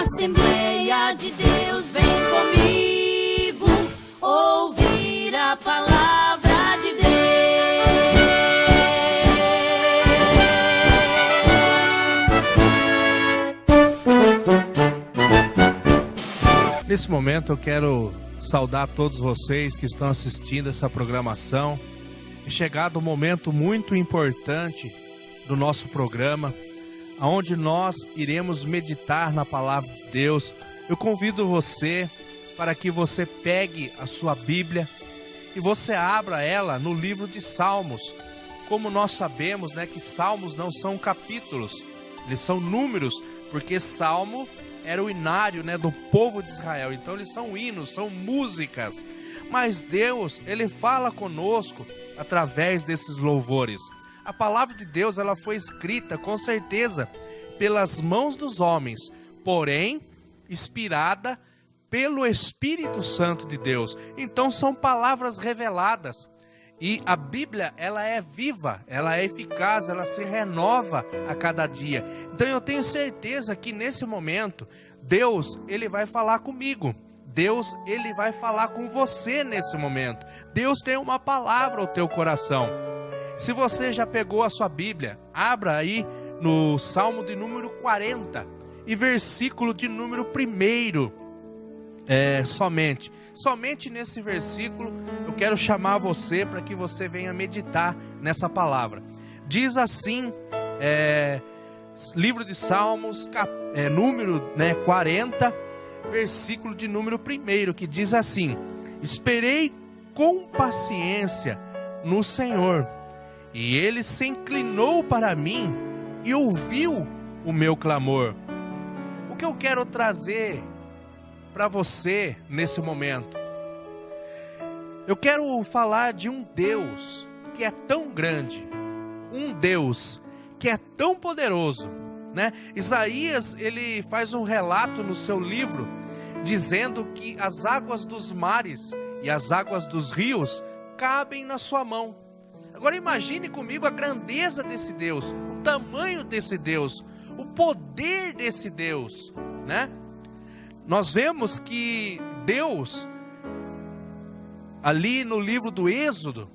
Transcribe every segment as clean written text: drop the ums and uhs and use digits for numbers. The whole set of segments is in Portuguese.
Assembleia de Deus, vem comigo ouvir a palavra de Deus. Nesse momento eu quero saudar todos vocês que estão assistindo essa programação. É chegado um momento muito importante do nosso programa, onde nós iremos meditar na palavra de Deus. Eu convido você para que você pegue a sua Bíblia e você abra ela no livro de Salmos. Como nós sabemos, que Salmos não são capítulos, eles são números, porque Salmo era o inário, do povo de Israel. Então eles são hinos, são músicas. Mas Deus, Ele fala conosco através desses louvores. A palavra de Deus, ela foi escrita com certeza pelas mãos dos homens, porém inspirada pelo Espírito Santo de Deus. Então são palavras reveladas. E a Bíblia, ela é viva, ela é eficaz, ela se renova a cada dia. Então eu tenho certeza que nesse momento, Deus, Ele vai falar comigo. Deus, Ele vai falar com você nesse momento. Deus tem uma palavra ao teu coração. Se você já pegou a sua Bíblia, abra aí no Salmo de número 40 e versículo de número 1. Somente nesse versículo eu quero chamar você para que você venha meditar nessa palavra. Diz assim, livro de Salmos, número 40, versículo de número 1, que diz assim: esperei com paciência no Senhor, e Ele se inclinou para mim e ouviu o meu clamor. O que eu quero trazer para você nesse momento? Eu quero falar de um Deus que é tão grande, um Deus que é tão poderoso, Isaías, ele faz um relato no seu livro, dizendo que as águas dos mares e as águas dos rios cabem na sua mão. Agora imagine comigo a grandeza desse Deus, o tamanho desse Deus, o poder desse Deus, Nós vemos que Deus, ali no livro do Êxodo,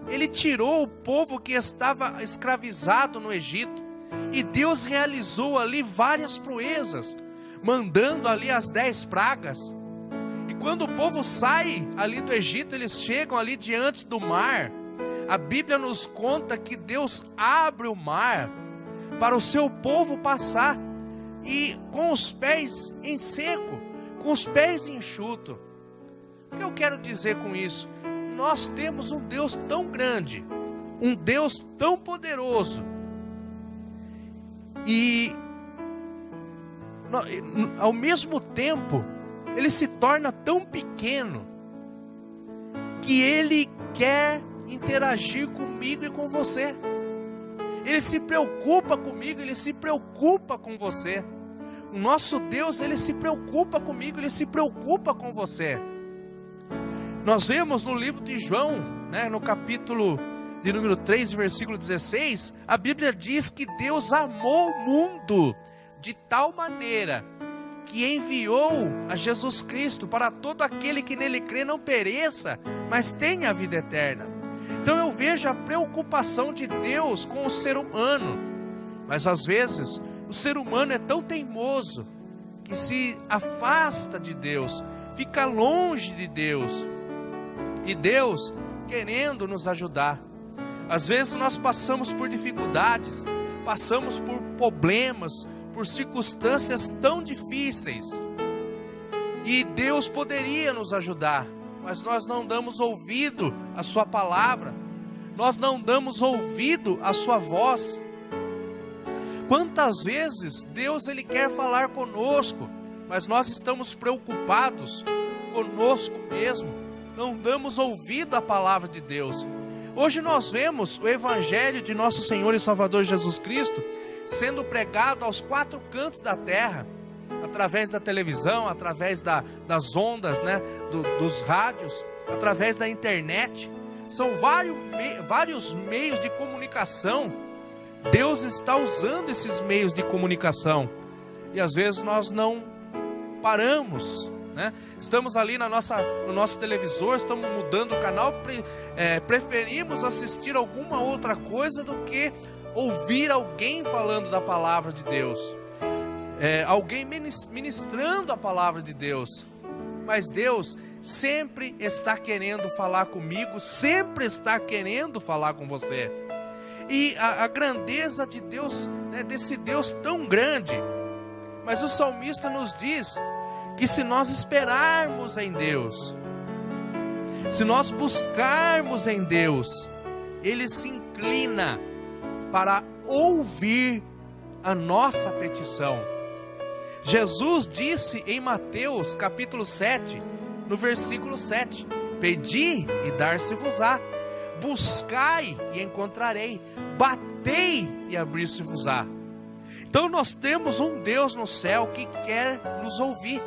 Ele tirou o povo que estava escravizado no Egito, e Deus realizou ali várias proezas, mandando ali as 10 pragas. E quando o povo sai ali do Egito, eles chegam ali diante do mar. A Bíblia nos conta que Deus abre o mar para o seu povo passar, e com os pés em seco, com os pés enxutos. O que eu quero dizer com isso? Nós temos um Deus tão grande, um Deus tão poderoso, e ao mesmo tempo Ele se torna tão pequeno que Ele quer interagir comigo e com você. Ele se preocupa comigo, Ele se preocupa com você. O nosso Deus, Ele se preocupa comigo, Ele se preocupa com você. Nós vemos no livro de João, no capítulo de número 3, versículo 16, a Bíblia diz que Deus amou o mundo de tal maneira que enviou a Jesus Cristo para todo aquele que nele crê não pereça, mas tenha a vida eterna. Então eu vejo a preocupação de Deus com o ser humano, mas às vezes o ser humano é tão teimoso que se afasta de Deus, fica longe de Deus, e Deus querendo nos ajudar. Às vezes nós passamos por dificuldades, passamos por problemas, por circunstâncias tão difíceis, e Deus poderia nos ajudar, mas nós não damos ouvido à sua palavra, nós não damos ouvido à sua voz. Quantas vezes Deus, Ele quer falar conosco, mas nós estamos preocupados conosco mesmo, não damos ouvido à palavra de Deus. Hoje nós vemos o Evangelho de nosso Senhor e Salvador Jesus Cristo sendo pregado aos 4 cantos da terra, através da televisão, através das ondas, dos rádios, através da internet. São vários meios de comunicação. Deus está usando esses meios de comunicação. E às vezes nós não paramos, né? Estamos ali no nosso televisor, estamos mudando o canal, preferimos assistir alguma outra coisa do que ouvir alguém falando da palavra de Deus, alguém ministrando a palavra de Deus. Mas Deus sempre está querendo falar comigo, sempre está querendo falar com você. E a grandeza de Deus, né, desse Deus tão grande. Mas o salmista nos diz que se nós esperarmos em Deus, se nós buscarmos em Deus, Ele se inclina para ouvir a nossa petição. Jesus disse em Mateus capítulo 7, no versículo 7, pedi e dar-se-vos-á, buscai e encontrarei, batei e abrir-se-vos-á. Então nós temos um Deus no céu que quer nos ouvir.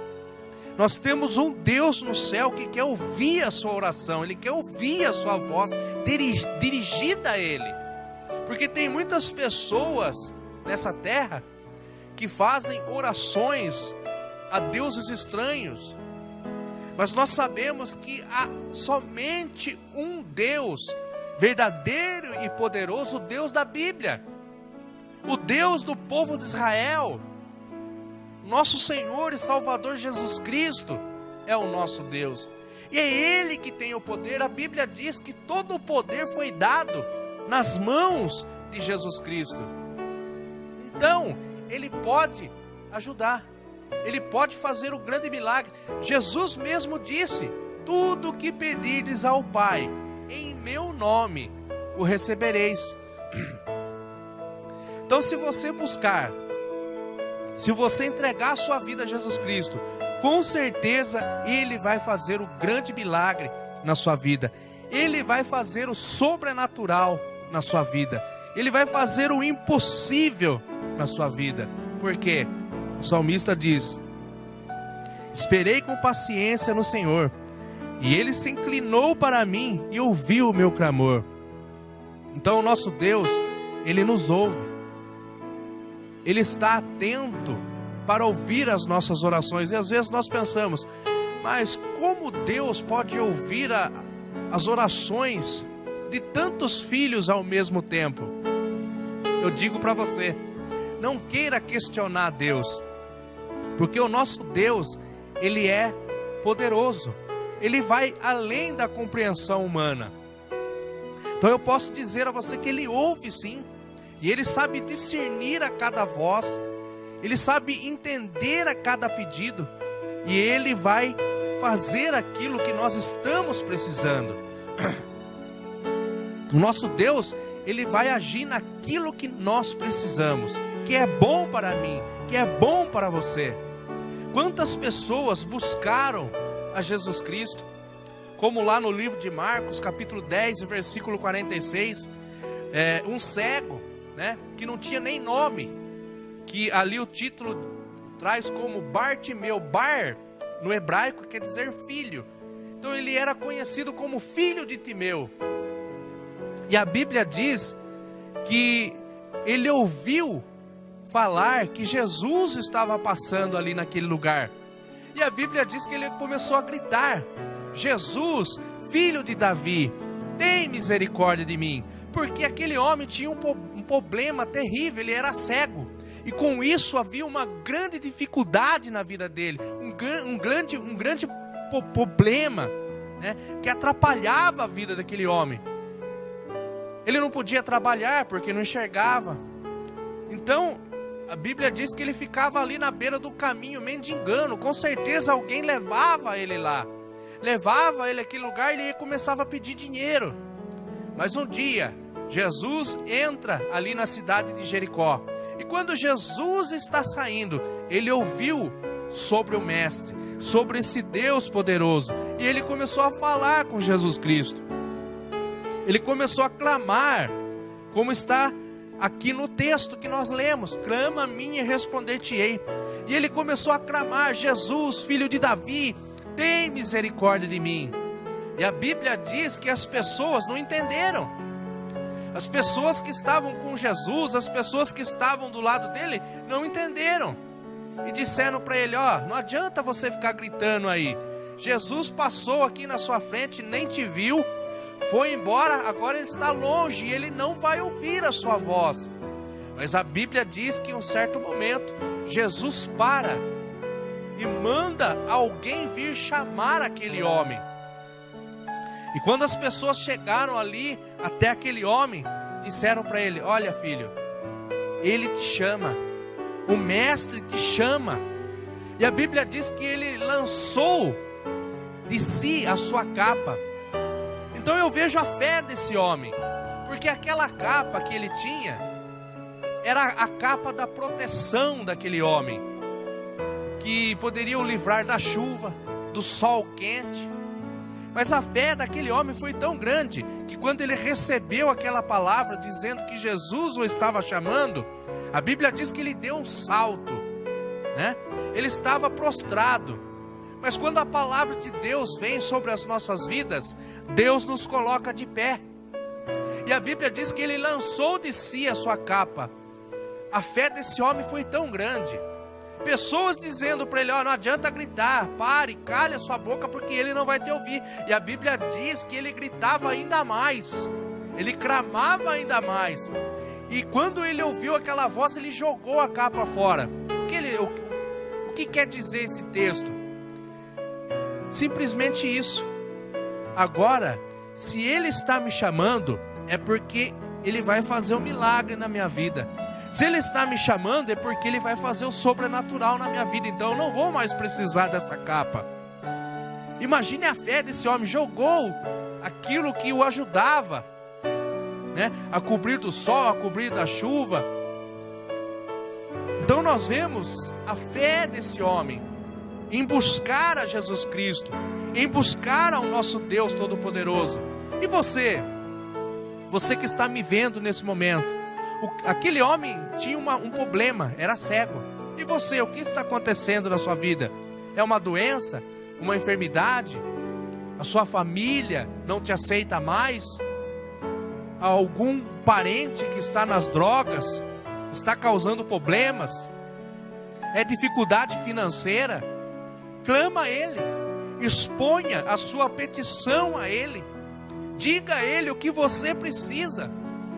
Nós temos um Deus no céu que quer ouvir a sua oração, Ele quer ouvir a sua voz dirigida a Ele. Porque tem muitas pessoas nessa terra que fazem orações a deuses estranhos. Mas nós sabemos que há somente um Deus verdadeiro e poderoso, o Deus da Bíblia. O Deus do povo de Israel. Nosso Senhor e Salvador Jesus Cristo é o nosso Deus. E é Ele que tem o poder. A Bíblia diz que todo o poder foi dado nas mãos de Jesus Cristo. Então, Ele pode ajudar. Ele pode fazer o grande milagre. Jesus mesmo disse: tudo que pedirdes ao Pai, em meu nome, o recebereis. Então, se você buscar, se você entregar a sua vida a Jesus Cristo, com certeza Ele vai fazer o grande milagre na sua vida. Ele vai fazer o sobrenatural na sua vida. Ele vai fazer o impossível na sua vida. Por quê? O salmista diz: esperei com paciência no Senhor, e Ele se inclinou para mim e ouviu o meu clamor. Então o nosso Deus, Ele nos ouve. Ele está atento para ouvir as nossas orações. E às vezes nós pensamos: mas como Deus pode ouvir as orações de tantos filhos ao mesmo tempo? Eu digo para você, não queira questionar Deus, porque o nosso Deus, Ele é poderoso. Ele vai além da compreensão humana. Então eu posso dizer a você que Ele ouve sim. E Ele sabe discernir a cada voz. Ele sabe entender a cada pedido. E Ele vai fazer aquilo que nós estamos precisando. O nosso Deus, Ele vai agir naquilo que nós precisamos, que é bom para mim, que é bom para você. Quantas pessoas buscaram a Jesus Cristo? Como lá no livro de Marcos, capítulo 10, versículo 46, um cego, né, que não tinha nem nome, que ali o título traz como Bartimeu. Bar, no hebraico, quer dizer filho. Então ele era conhecido como filho de Timeu. E a Bíblia diz que ele ouviu falar que Jesus estava passando ali naquele lugar. E a Bíblia diz que ele começou a gritar: Jesus, filho de Davi, tem misericórdia de mim. Porque aquele homem tinha um problema terrível, ele era cego. E com isso havia uma grande dificuldade na vida dele, um grande problema, né, que atrapalhava a vida daquele homem. Ele não podia trabalhar porque não enxergava. Então a Bíblia diz que ele ficava ali na beira do caminho mendigando. Com certeza alguém levava ele lá, levava ele àquele lugar e ele começava a pedir dinheiro. Mas um dia Jesus entra ali na cidade de Jericó. E quando Jesus está saindo, ele ouviu sobre o Mestre, sobre esse Deus poderoso. E ele começou a falar com Jesus Cristo. Ele começou a clamar, como está aqui no texto que nós lemos: clama a mim e responder-te-ei. E ele começou a clamar: Jesus, filho de Davi, tem misericórdia de mim. E a Bíblia diz que as pessoas não entenderam. As pessoas que estavam com Jesus, as pessoas que estavam do lado dele, não entenderam. e disseram para ele: ó, não adianta você ficar gritando aí. Jesus passou aqui na sua frente, nem te viu, foi embora, agora ele está longe e ele não vai ouvir a sua voz. Mas a Bíblia diz que em um certo momento Jesus para e manda alguém vir chamar aquele homem. E quando as pessoas chegaram ali até aquele homem, disseram para ele: olha, filho, ele te chama, o mestre te chama. E a Bíblia diz que ele lançou de si a sua capa. Então eu vejo a fé desse homem, porque aquela capa que ele tinha era a capa da proteção daquele homem, que poderia o livrar da chuva, do sol quente. Mas a fé daquele homem foi tão grande, que quando ele recebeu aquela palavra, dizendo que Jesus o estava chamando, a Bíblia diz que ele deu um salto, né? Ele estava prostrado. Mas quando a palavra de Deus vem sobre as nossas vidas, Deus nos coloca de pé. E a Bíblia diz que ele lançou de si a sua capa. A fé desse homem foi tão grande. Pessoas dizendo para ele: ó, não adianta gritar, pare, calhe a sua boca, porque ele não vai te ouvir. E a Bíblia diz que ele gritava ainda mais, ele clamava ainda mais. E quando ele ouviu aquela voz, ele jogou a capa fora. O que quer dizer esse texto? Simplesmente isso. Agora, se ele está me chamando, é porque ele vai fazer um milagre na minha vida. Se ele está me chamando, é porque ele vai fazer o sobrenatural na minha vida. Então eu não vou mais precisar dessa capa. Imagine a fé desse homem. Jogou aquilo que o ajudava, né, a cobrir do sol, a cobrir da chuva. Então nós vemos a fé desse homem em buscar a Jesus Cristo, em buscar ao nosso Deus Todo-Poderoso. E você que está me vendo nesse momento, aquele homem tinha um problema, era cego. E você, o que está acontecendo na sua vida? É uma doença? Uma enfermidade? A sua família não te aceita mais? Algum parente que está nas drogas está causando problemas? É dificuldade financeira? Clama a Ele, exponha a sua petição a Ele, diga a Ele o que você precisa.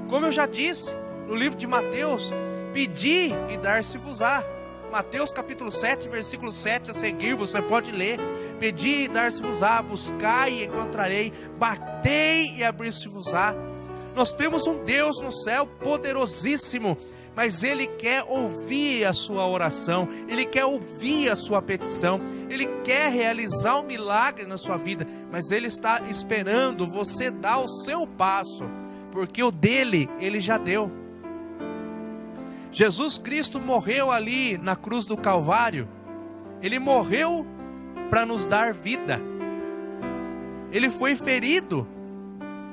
Como eu já disse no livro de Mateus: pedi e dar-se-vos-á. Mateus capítulo 7, versículo 7 a seguir, você pode ler. Pedi e dar-se-vos-á, buscai e encontrarei, batei e abrir-se-vos-á. Nós temos um Deus no céu poderosíssimo, mas Ele quer ouvir a sua oração, Ele quer ouvir a sua petição, Ele quer realizar um milagre na sua vida, mas Ele está esperando você dar o seu passo, porque o dele, Ele já deu. Jesus Cristo morreu ali na cruz do Calvário. Ele morreu para nos dar vida. Ele foi ferido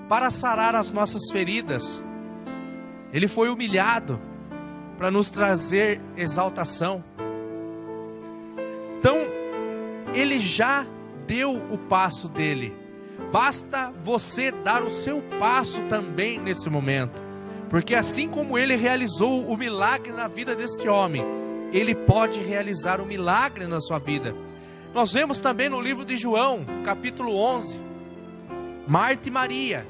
para sarar as nossas feridas. Ele foi humilhado para nos trazer exaltação. Então, Ele já deu o passo dele. Basta você dar o seu passo também nesse momento. Porque assim como Ele realizou o milagre na vida deste homem, Ele pode realizar o milagre na sua vida. Nós vemos também no livro de João, capítulo 11, Marta e Maria,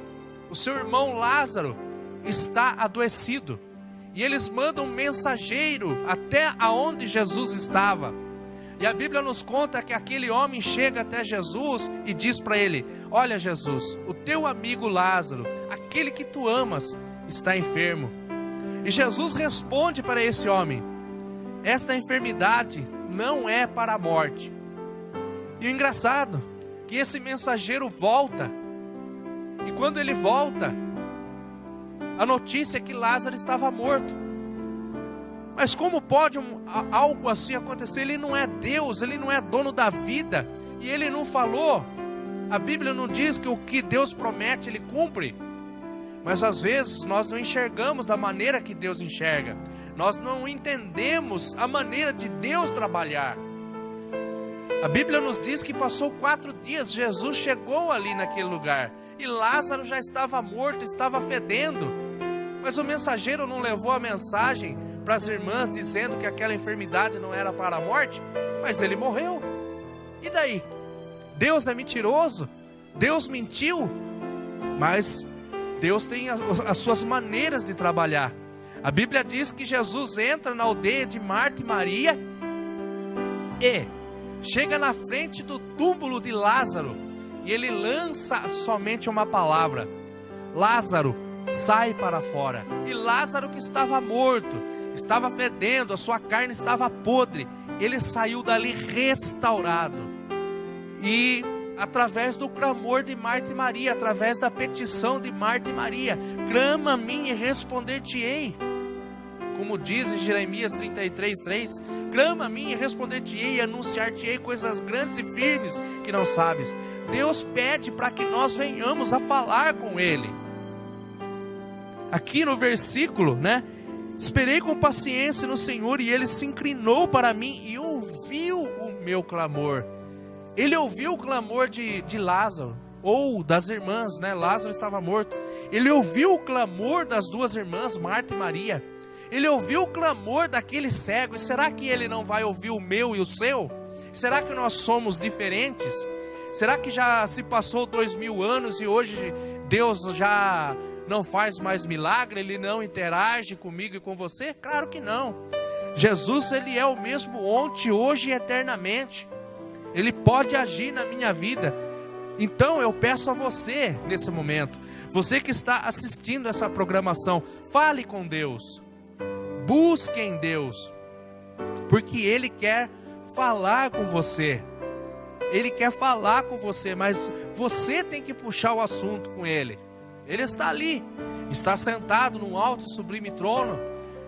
o seu irmão Lázaro está adoecido. E eles mandam um mensageiro até aonde Jesus estava. E a Bíblia nos conta que aquele homem chega até Jesus e diz para ele: olha Jesus, o teu amigo Lázaro, aquele que tu amas, está enfermo. E Jesus responde para esse homem: esta enfermidade não é para a morte. E o engraçado, que esse mensageiro volta. E quando ele volta, a notícia é que Lázaro estava morto. Mas como pode algo assim acontecer? Ele não é Deus, Ele não é dono da vida, e Ele não falou. A Bíblia não diz que o que Deus promete, Ele cumpre. Mas às vezes nós não enxergamos da maneira que Deus enxerga. Nós não entendemos a maneira de Deus trabalhar. A Bíblia nos diz que passou 4 dias, Jesus chegou ali naquele lugar, e Lázaro já estava morto, estava fedendo. Mas o mensageiro não levou a mensagem para as irmãs dizendo que aquela enfermidade não era para a morte, mas ele morreu. E daí? Deus é mentiroso? Deus mentiu? Mas Deus tem as suas maneiras de trabalhar. A Bíblia diz que Jesus entra na aldeia de Marta e Maria e chega na frente do túmulo de Lázaro e ele lança somente uma palavra: Lázaro, sai para fora. E Lázaro, que estava morto, estava fedendo, a sua carne estava podre, ele saiu dali restaurado. E através do clamor de Marta e Maria, através da petição de Marta e Maria: clama a mim e responder-te-ei. Como diz em Jeremias 33:3, clama a mim e responder-te-ei, e anunciar-te-ei coisas grandes e firmes que não sabes. Deus pede para que nós venhamos a falar com Ele. Aqui no versículo, esperei com paciência no Senhor, e Ele se inclinou para mim e ouviu o meu clamor. Ele ouviu o clamor de Lázaro, ou das irmãs, Lázaro estava morto. Ele ouviu o clamor das duas irmãs, Marta e Maria. Ele ouviu o clamor daquele cego. E será que Ele não vai ouvir o meu e o seu? Será que nós somos diferentes? Será que já se passou 2000 anos e hoje Deus já não faz mais milagre? Ele não interage comigo e com você? Claro que não. Jesus, Ele é o mesmo ontem, hoje e eternamente. Ele pode agir na minha vida. Então eu peço a você, nesse momento, você que está assistindo essa programação, fale com Deus, busque em Deus, porque Ele quer falar com você. Ele quer falar com você, mas você tem que puxar o assunto com Ele. Ele está ali, está sentado num alto e sublime trono,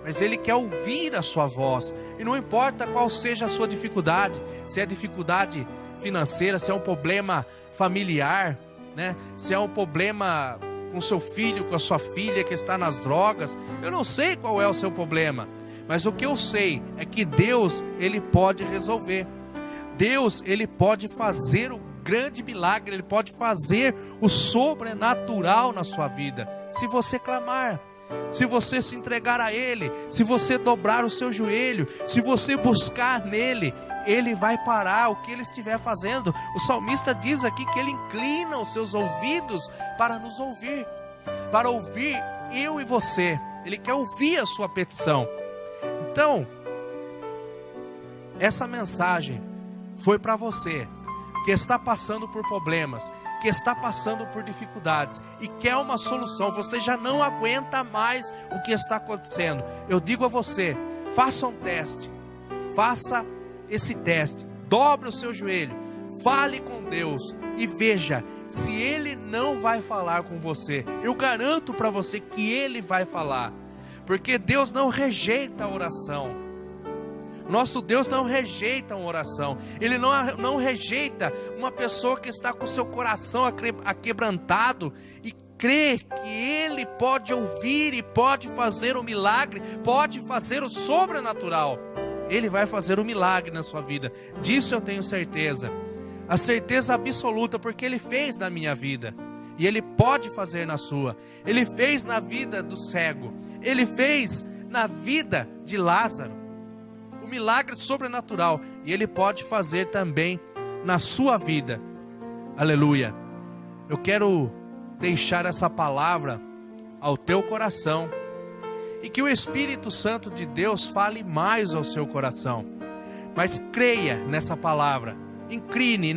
mas Ele quer ouvir a sua voz. E não importa qual seja a sua dificuldade, se é dificuldade financeira, se é um problema familiar, se é um problema com seu filho, com a sua filha que está nas drogas. Eu não sei qual é o seu problema, mas o que eu sei é que Deus, Ele pode resolver. Deus, Ele pode fazer o grande milagre, Ele pode fazer o sobrenatural na sua vida, se você clamar, se você se entregar a Ele, se você dobrar o seu joelho, se você buscar nele. Ele vai parar o que Ele estiver fazendo. O salmista diz aqui que Ele inclina os seus ouvidos para nos ouvir, para ouvir eu e você. Ele quer ouvir a sua petição. Então, essa mensagem foi para você que está passando por problemas, que está passando por dificuldades e quer uma solução. Você já não aguenta mais o que está acontecendo. Eu digo a você, faça um teste, faça esse teste, dobre o seu joelho, fale com Deus e veja se Ele não vai falar com você. Eu garanto para você que Ele vai falar, porque Deus não rejeita a oração. Nosso Deus não rejeita uma oração. Ele não rejeita uma pessoa que está com seu coração aquebrantado e crê que Ele pode ouvir e pode fazer o milagre, pode fazer o sobrenatural. Ele vai fazer o milagre na sua vida. Disso eu tenho certeza. A certeza absoluta, porque Ele fez na minha vida e Ele pode fazer na sua. Ele fez na vida do cego, Ele fez na vida de Lázaro o milagre sobrenatural, e Ele pode fazer também na sua vida. Aleluia. Eu quero deixar essa palavra ao teu coração, e que o Espírito Santo de Deus fale mais ao seu coração. Mas creia nessa palavra, incline,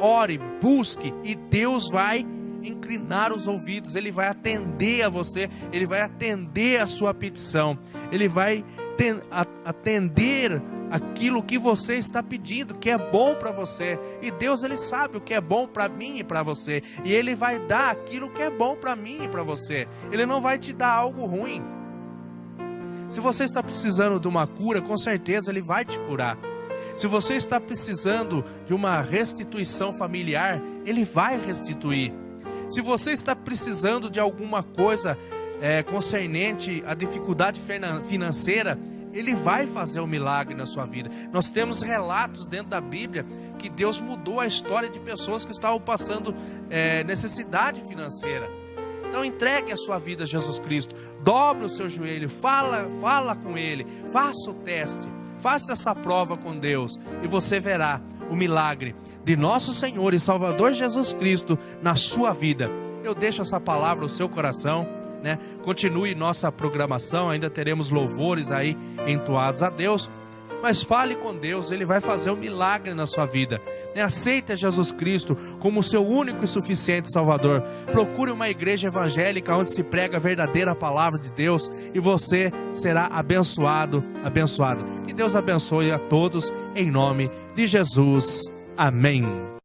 ore, busque, e Deus vai inclinar os ouvidos. Ele vai atender a você, Ele vai atender a sua petição, Ele vai atender aquilo que você está pedindo, que é bom para você. E Deus, Ele sabe o que é bom para mim e para você, e Ele vai dar aquilo que é bom para mim e para você. Ele não vai te dar algo ruim. Se você está precisando de uma cura, com certeza Ele vai te curar. Se você está precisando de uma restituição familiar, Ele vai restituir. Se você está precisando de alguma coisa concernente à dificuldade financeira, Ele vai fazer um milagre na sua vida. Nós temos relatos dentro da Bíblia que Deus mudou a história de pessoas que estavam passando necessidade financeira. Então entregue a sua vida a Jesus Cristo, dobre o seu joelho, fala com Ele, faça o teste, faça essa prova com Deus e você verá o milagre de nosso Senhor e Salvador Jesus Cristo na sua vida. Eu deixo essa palavra no seu coração, né? Continue nossa programação, ainda teremos louvores aí entoados a Deus, mas fale com Deus, Ele vai fazer um milagre na sua vida, né? Aceite Jesus Cristo como o seu único e suficiente Salvador. Procure uma igreja evangélica onde se prega a verdadeira palavra de Deus e você será abençoado, abençoado. Que Deus abençoe a todos em nome de Jesus. Amém.